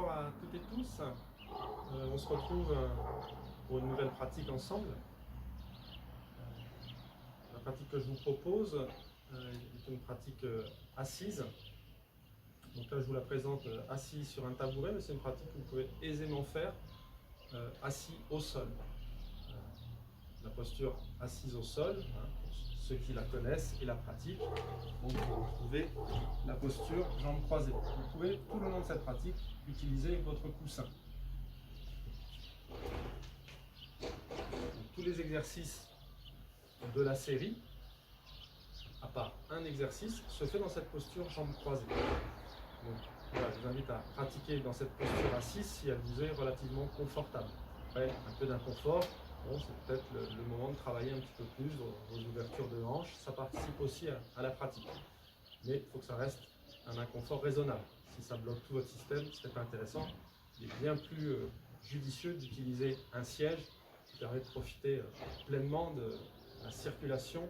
bonjour à toutes et tous. On se retrouve pour une nouvelle pratique ensemble. La pratique que je vous propose est une pratique assise. Donc là, je vous la présente assise sur un tabouret, mais c'est une pratique que vous pouvez aisément faire assis au sol. La posture assise au sol, pour ceux qui la connaissent et la pratiquent, donc vous retrouvez la posture jambes croisées. Vous pouvez tout le long de cette pratique utiliser votre coussin. Donc, tous les exercices de la série, à part un exercice, se fait dans cette posture jambes croisées. Donc voilà, je vous invite à pratiquer dans cette posture assise si elle vous est relativement confortable. Après, un peu d'inconfort, bon, c'est peut-être le moment de travailler un petit peu plus vos ouvertures de hanches. Ça participe aussi à la pratique. Mais il faut que ça reste un inconfort raisonnable. Si ça bloque tout votre système, ce n'est pas intéressant. Il est bien plus judicieux d'utiliser un siège qui permet de profiter pleinement de la circulation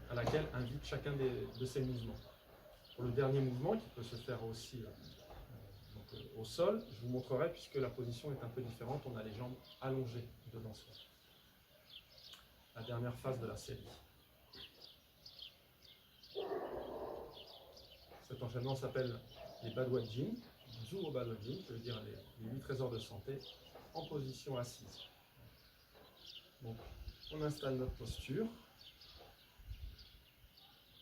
à laquelle invite chacun de ces mouvements. Pour le dernier mouvement, qui peut se faire aussi au sol, je vous montrerai, puisque la position est un peu différente, on a les jambes allongées devant soi. La dernière phase de la série. Cet enchaînement s'appelle les Badwajin, Zuru Badwajin, qui veut dire les 8 trésors de santé, en position assise. Donc, on installe notre posture.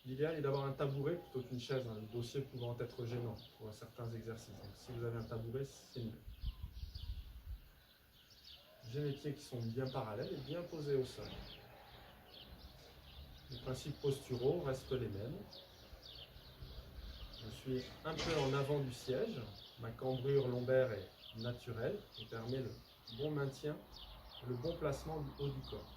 L'idéal est d'avoir un tabouret plutôt qu'une chaise, le dossier pouvant être gênant pour certains exercices. Donc, si vous avez un tabouret, c'est mieux. J'ai mes pieds qui sont bien parallèles et bien posés au sol. Les principes posturaux restent les mêmes. Je suis un peu en avant du siège. Ma cambrure lombaire est naturelle et permet le bon maintien, le bon placement du haut du corps.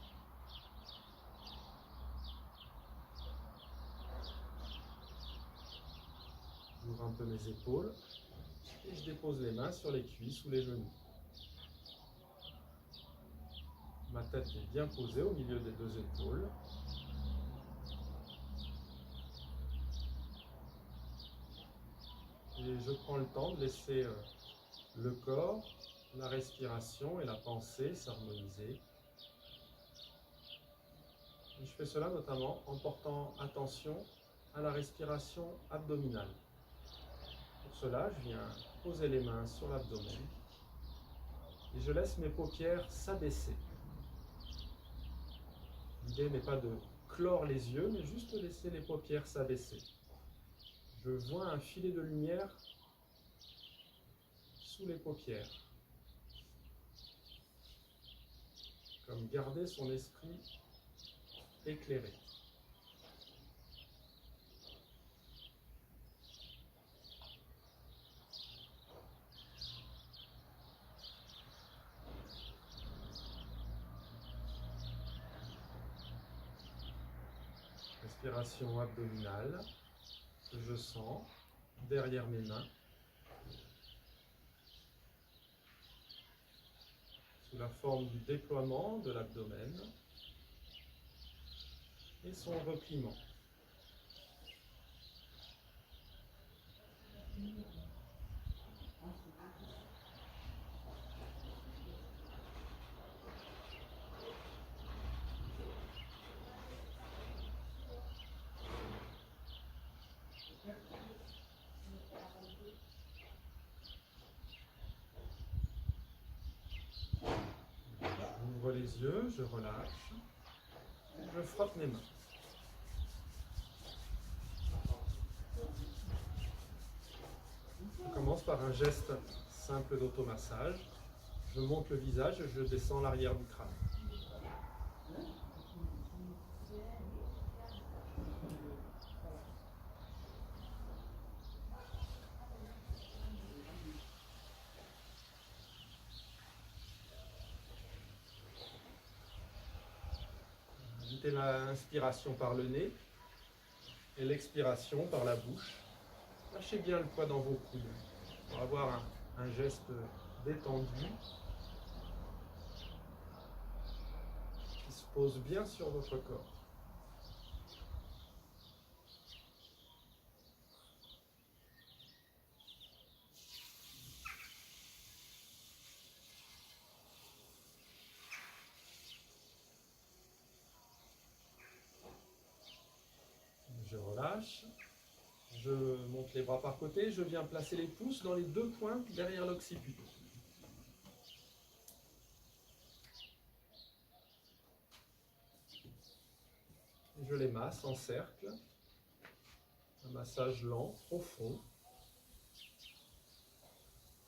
J'ouvre un peu mes épaules et je dépose les mains sur les cuisses ou les genoux. Ma tête est bien posée au milieu des deux épaules. Et je prends le temps de laisser le corps, la respiration et la pensée s'harmoniser. Et je fais cela notamment en portant attention à la respiration abdominale. Pour cela, je viens poser les mains sur l'abdomen et je laisse mes paupières s'abaisser. L'idée n'est pas de clore les yeux, mais juste de laisser les paupières s'abaisser. Je vois un filet de lumière sous les paupières, comme garder son esprit éclairé. Respiration abdominale que je sens derrière mes mains, sous la forme du déploiement de l'abdomen et son repliement. J'ouvre les yeux, je relâche, je frotte mes mains. Je commence par un geste simple d'automassage. Je monte le visage et je descends l'arrière du crâne. Invitez l'inspiration par le nez et l'expiration par la bouche. Lâchez bien le poids dans vos coudes pour avoir un geste détendu qui se pose bien sur votre corps. relâche. Je monte les bras par côté, je viens placer les pouces dans les deux pointes derrière l'occiput. Je les masse en cercle, un massage lent, profond,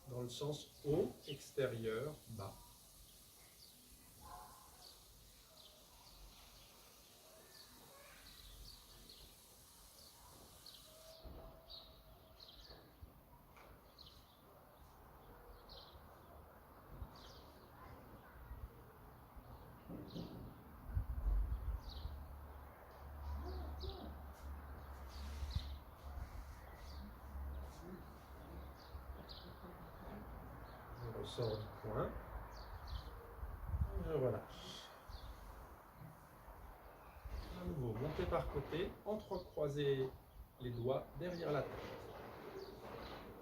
dans le sens haut, extérieur, bas. Je ressors du point, je relâche. À nouveau, montez par côté, entrecroisez les doigts derrière la tête.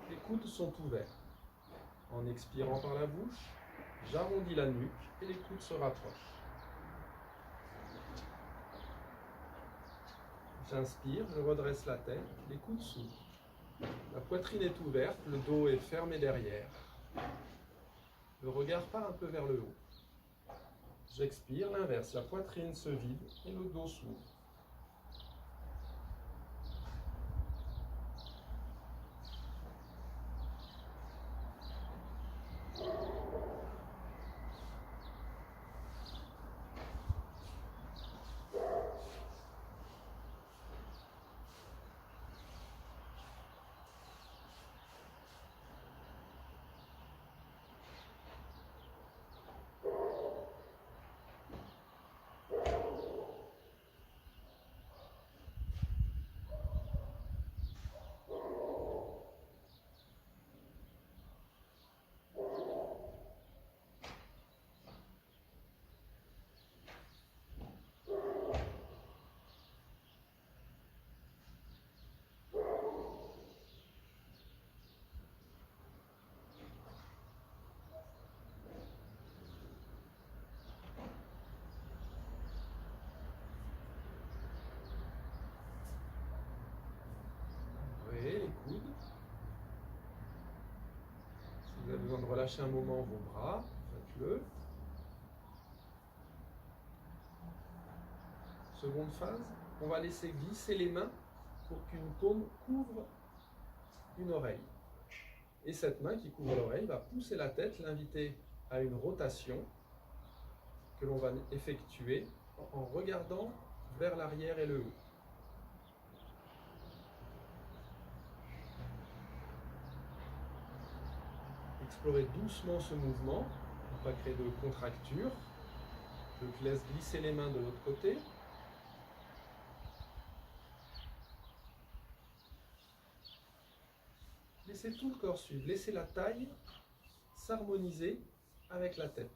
Les coudes sont ouverts. En expirant par la bouche, j'arrondis la nuque et les coudes se rapprochent. J'inspire, je redresse la tête, les coudes s'ouvrent. La poitrine est ouverte, le dos est fermé derrière. Le regard part un peu vers le haut. J'expire, l'inverse, la poitrine se vide et le dos s'ouvre. Les coudes. Si vous avez besoin de relâcher un moment vos bras, faites-le. Seconde phase, on va laisser glisser les mains pour qu'une paume couvre une oreille. Et cette main qui couvre l'oreille va pousser la tête, l'inviter à une rotation que l'on va effectuer en regardant vers l'arrière et le haut. Explorez doucement ce mouvement, pour ne pas créer de contracture. Je laisse glisser les mains de l'autre côté. Laissez tout le corps suivre, laissez la taille s'harmoniser avec la tête.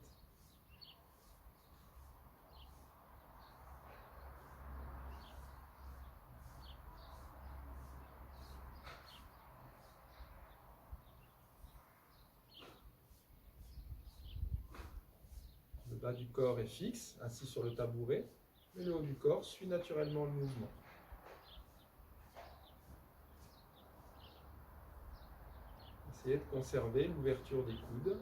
Le bas du corps est fixe, assis sur le tabouret, mais le haut du corps suit naturellement le mouvement. Essayez de conserver l'ouverture des coudes.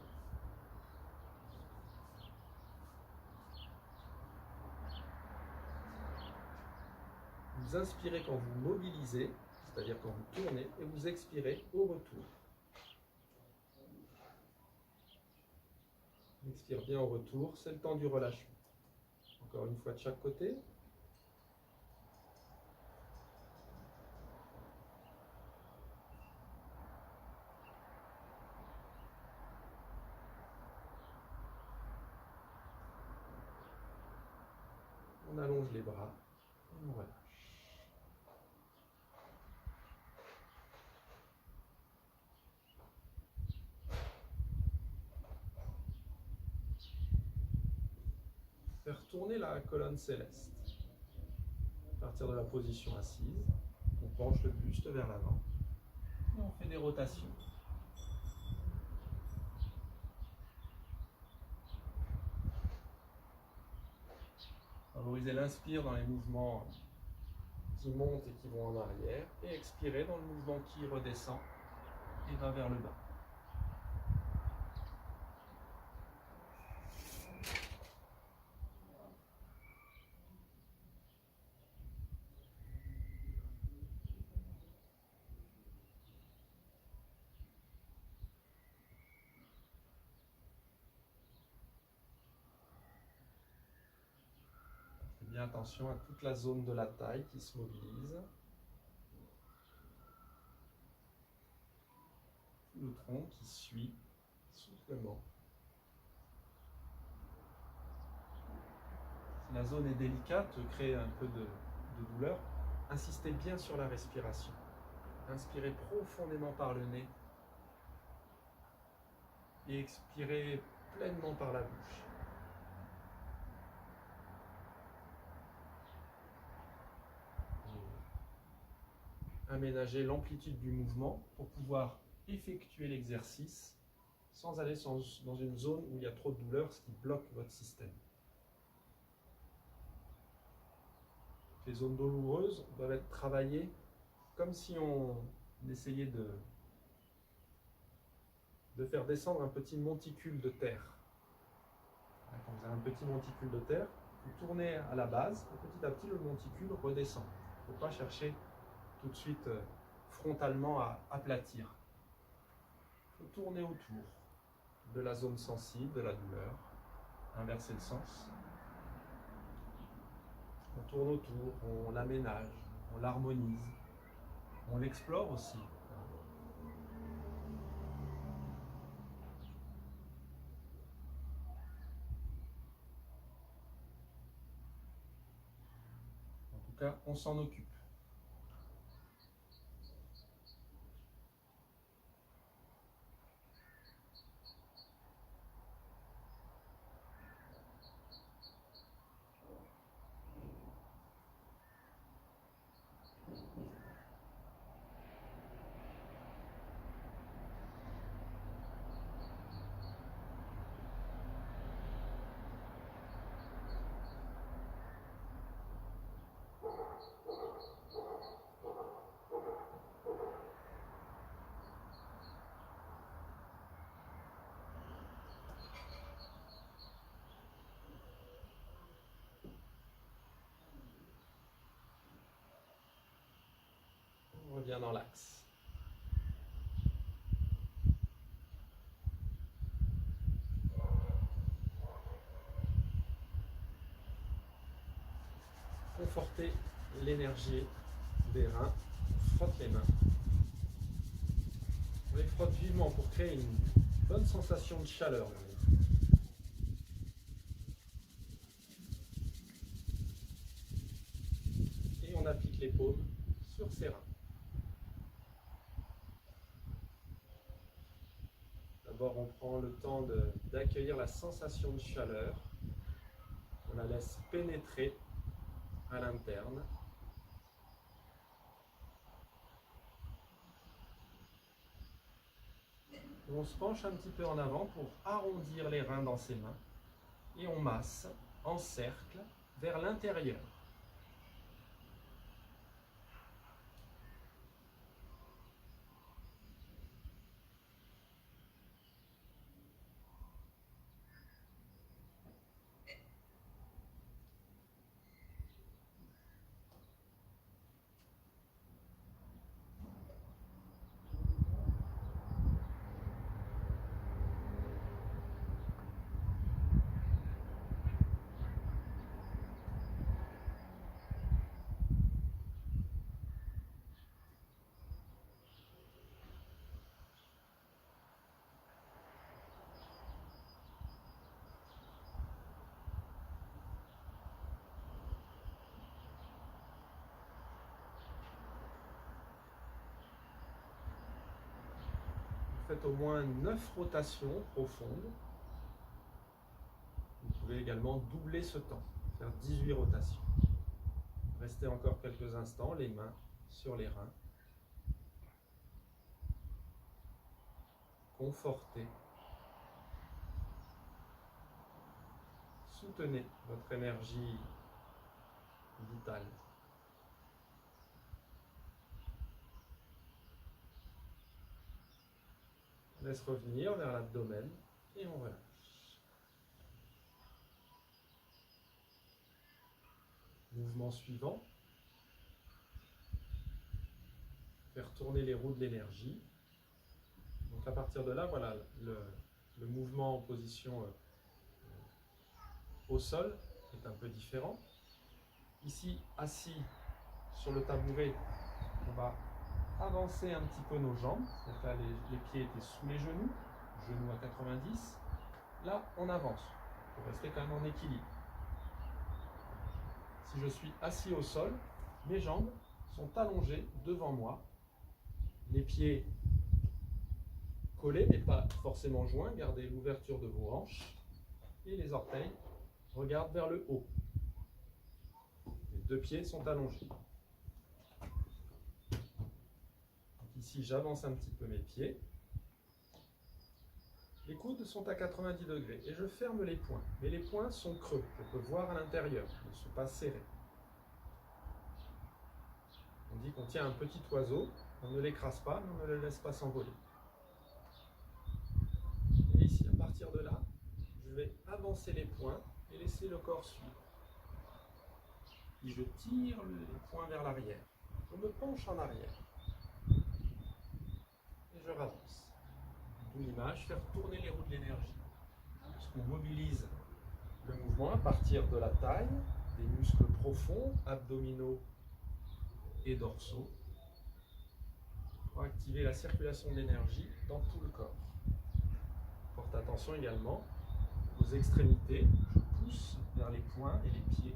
Vous inspirez quand vous mobilisez, c'est-à-dire quand vous tournez, et vous expirez au retour. Expire bien au retour, c'est le temps du relâchement. Encore une fois de chaque côté. On allonge les bras et on relâche. Faire tourner la colonne céleste. À partir de la position assise, on penche le buste vers l'avant et on fait des rotations. Favorisez l'inspire dans les mouvements qui montent et qui vont en arrière, et expirez dans le mouvement qui redescend et va vers le bas. Faites bien attention à toute la zone de la taille qui se mobilise. Le tronc qui suit soufflement. Si la zone est délicate, crée un peu de douleur, insistez bien sur la respiration. Inspirez profondément par le nez et expirez pleinement par la bouche. Aménagez l'amplitude du mouvement pour pouvoir effectuer l'exercice sans aller dans une zone où il y a trop de douleur, ce qui bloque votre système. Les zones douloureuses doivent être travaillées comme si on essayait de faire descendre un petit monticule de terre. Quand vous avez un petit monticule de terre, vous tournez à la base, et petit à petit le monticule redescend. Il ne faut pas chercher tout de suite frontalement à aplatir. Il faut tourner autour de la zone sensible, de la douleur, inverser le sens. On tourne autour, on l'aménage, on l'harmonise, on l'explore aussi. En tout cas, on s'en occupe. On revient dans l'axe. Confortez l'énergie des reins, on frotte les mains. On les frotte vivement pour créer une bonne sensation de chaleur. Et on applique les paumes sur ses reins. D'abord, on prend le temps d'accueillir la sensation de chaleur. On la laisse pénétrer à l'interne. On se penche un petit peu en avant pour arrondir les reins dans ses mains. Et on masse en cercle vers l'intérieur. Faites au moins 9 rotations profondes. Vous pouvez également doubler ce temps, faire 18 rotations. Restez encore quelques instants, les mains sur les reins. Confortez. Soutenez votre énergie vitale. Laisse revenir vers l'abdomen et on relâche. Mouvement suivant. Faire tourner les roues de l'énergie. Donc à partir de là, voilà, le mouvement en position au sol est un peu différent. Ici, assis sur le tabouret, on va avancer un petit peu nos jambes. Donc là, les pieds étaient sous les genoux, genoux à 90. Là, on avance pour rester quand même en équilibre. Si je suis assis au sol, mes jambes sont allongées devant moi. Les pieds collés, mais pas forcément joints. Gardez l'ouverture de vos hanches. Et les orteils regardent vers le haut. Les deux pieds sont allongés. Donc ici, j'avance un petit peu mes pieds. Les coudes sont à 90 degrés et je ferme les poings. Mais les poings sont creux. Je peux voir à l'intérieur. Ils ne sont pas serrés. On dit qu'on tient un petit oiseau. On ne l'écrase pas, mais on ne le laisse pas s'envoler. Et ici, à partir de là, je vais avancer les poings et laisser le corps suivre. Puis je tire les poings vers l'arrière. Je me penche en arrière. Et je ravance. D'où l'image, faire tourner les roues de l'énergie. Puisqu'on mobilise le mouvement à partir de la taille, des muscles profonds, abdominaux et dorsaux, pour activer la circulation de l'énergie dans tout le corps. Porte attention également aux extrémités. Je pousse vers les poings et les pieds.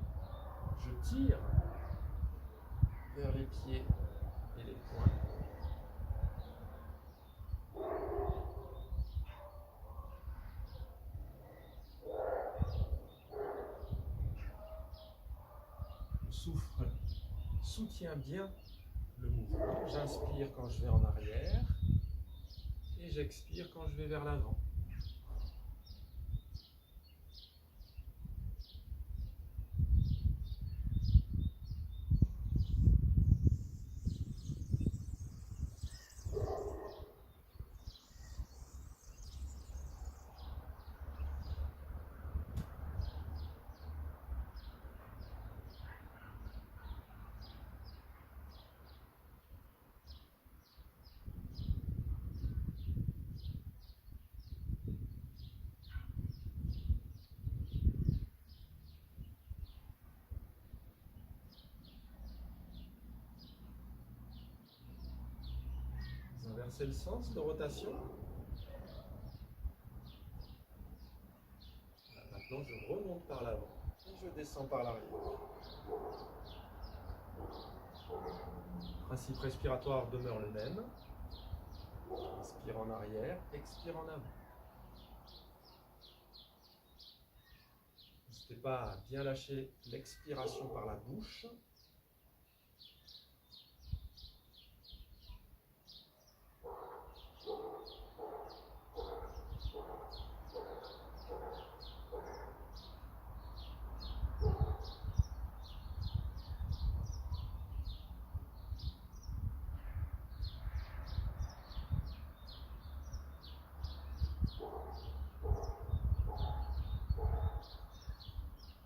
Je tire vers les pieds et les poings. Le souffle soutient bien le mouvement. J'inspire quand je vais en arrière et j'expire quand je vais vers l'avant. Inversez le sens de rotation. Maintenant, je remonte par l'avant et je descends par l'arrière. Le principe respiratoire demeure le même. Inspire en arrière, expire en avant. N'hésitez pas à bien lâcher l'expiration par la bouche.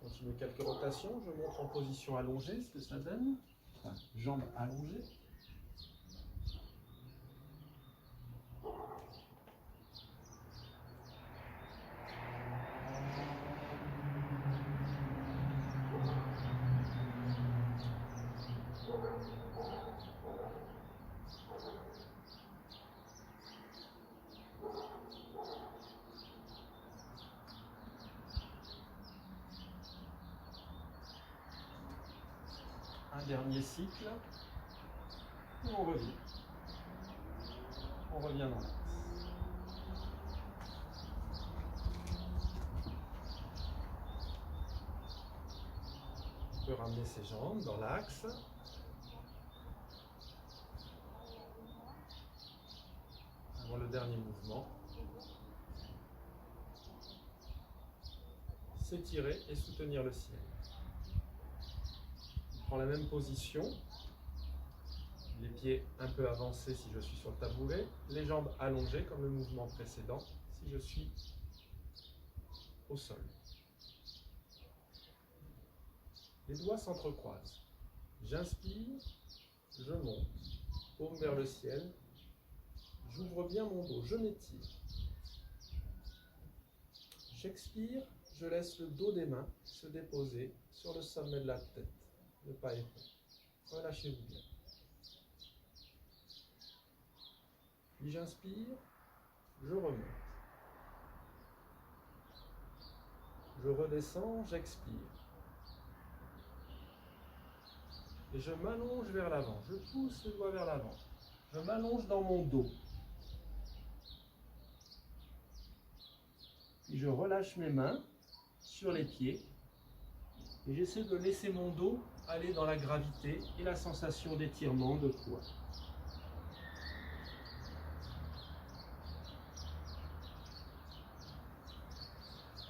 Continuez quelques rotations. Je montre en position allongée ce que ça donne. Enfin, jambes allongées. Un dernier cycle, et on revient. On revient dans l'axe. On peut ramener ses jambes dans l'axe. Avant le dernier mouvement. S'étirer et soutenir le ciel. On prend la même position. Les pieds un peu avancés si je suis sur le tabouret, les jambes allongées comme le mouvement précédent si je suis au sol. Les doigts s'entrecroisent. J'inspire, je monte, paume vers le ciel, j'ouvre bien mon dos, je m'étire. J'expire, je laisse le dos des mains se déposer sur le sommet de la tête, ne pas y rond. Relâchez-vous bien. Puis j'inspire, je remonte. Je redescends, j'expire. Et je m'allonge vers l'avant, je pousse les doigts vers l'avant. Je m'allonge dans mon dos. Puis je relâche mes mains sur les pieds. Et j'essaie de laisser mon dos aller dans la gravité et la sensation d'étirement de poids.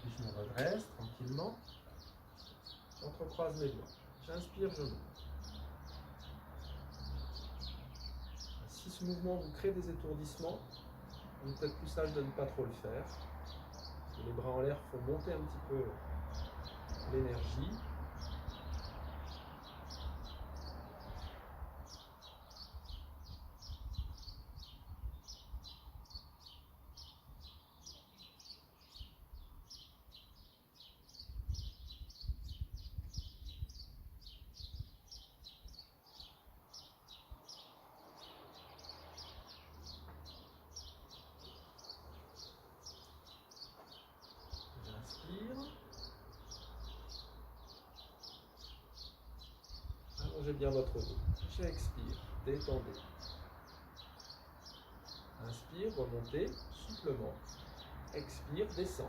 Puis je me redresse tranquillement. J'entrecroise mes doigts. J'inspire, je monte. Si ce mouvement vous crée des étourdissements, il est peut-être plus sage de ne pas trop le faire. Les bras en l'air font monter un petit peu l'énergie. J'inspire. Allongez bien votre dos. J'expire. Détendez. Inspire, remontez, soufflement. Expire, descend.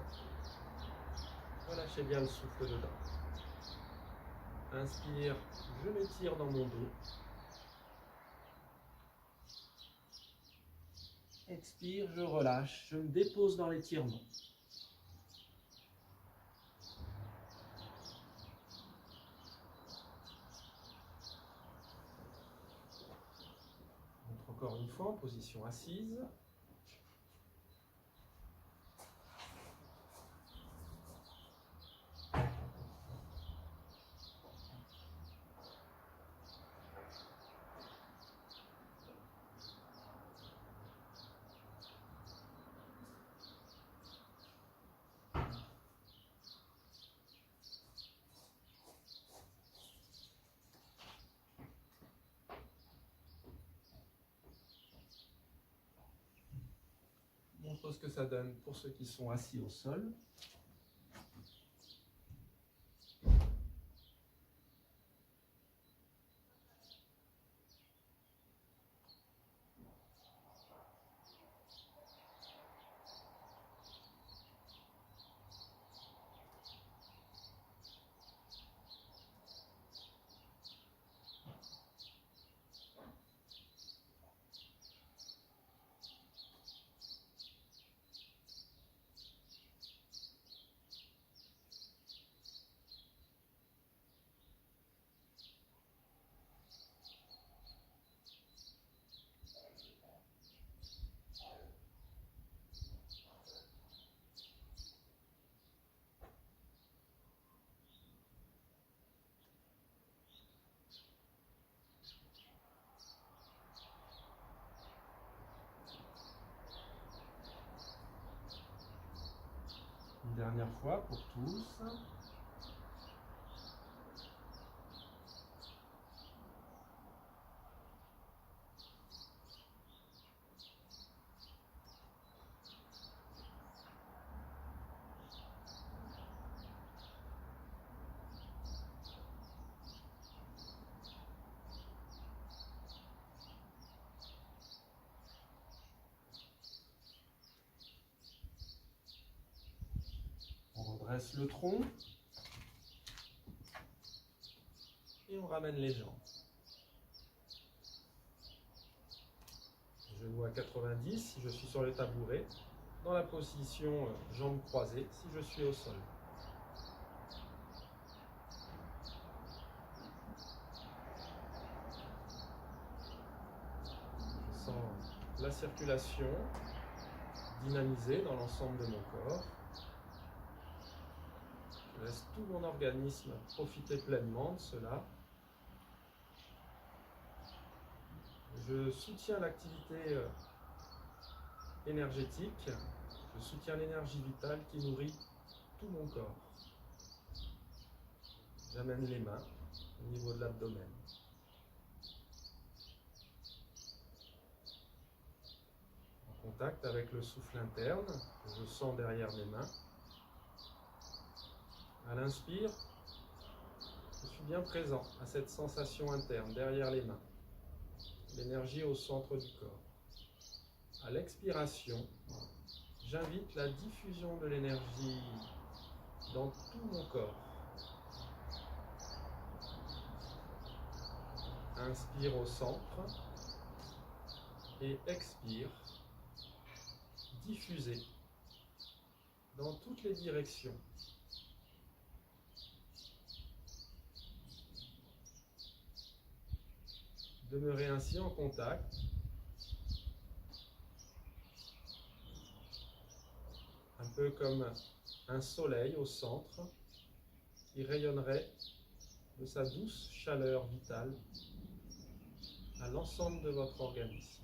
Relâchez bien le souffle dedans. Inspire, je m'étire dans mon dos. Expire, je relâche, je me dépose dans l'étirement. Encore une fois en position assise. Je montre ce que ça donne pour ceux qui sont assis au sol. Une dernière fois pour tous. On redresse le tronc. Et on ramène les jambes. Genoux à 90 si je suis sur le tabouret. Dans la position jambes croisées si je suis au sol. la circulation dynamisée dans l'ensemble de mon corps. Je laisse tout mon organisme profiter pleinement de cela. Je soutiens l'activité énergétique, je soutiens l'énergie vitale qui nourrit tout mon corps. J'amène les mains au niveau de l'abdomen. En contact avec le souffle interne que je sens derrière mes mains. À l'inspire, je suis bien présent à cette sensation interne derrière les mains. L'énergie au centre du corps. À l'expiration, j'invite la diffusion de l'énergie dans tout mon corps. Inspire au centre et expire, diffuser dans toutes les directions. Demeurez ainsi en contact. Un peu comme un soleil au centre qui rayonnerait de sa douce chaleur vitale à l'ensemble de votre organisme.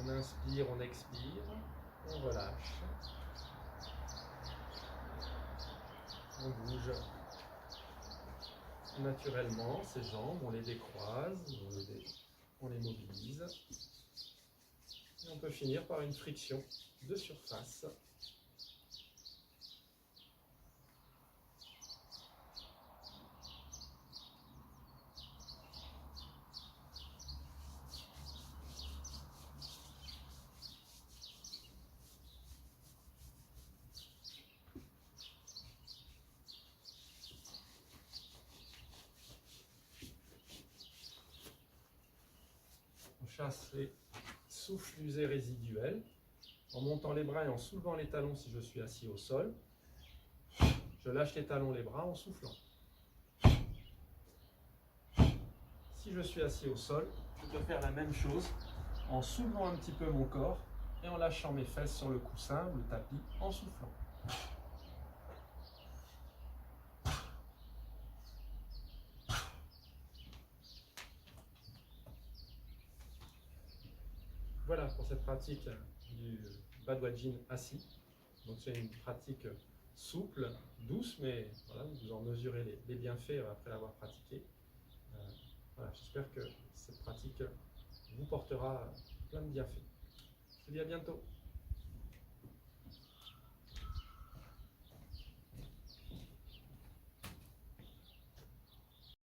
On inspire, on expire, on relâche. On bouge naturellement ses jambes, on les décroise, on les mobilise. Et on peut finir par une friction de surface. On chasse les souffles usés résiduels en montant les bras et en soulevant les talons si je suis assis au sol. Je lâche les talons, les bras en soufflant. Si je suis assis au sol, je peux faire la même chose en soulevant un petit peu mon corps et en lâchant mes fesses sur le coussin ou le tapis en soufflant. Voilà pour cette pratique du Badwaji assis. Donc c'est une pratique souple, douce, mais voilà, vous en mesurez les bienfaits après l'avoir pratiqué. Voilà, j'espère que cette pratique vous portera plein de bienfaits. Je vous dis à bientôt.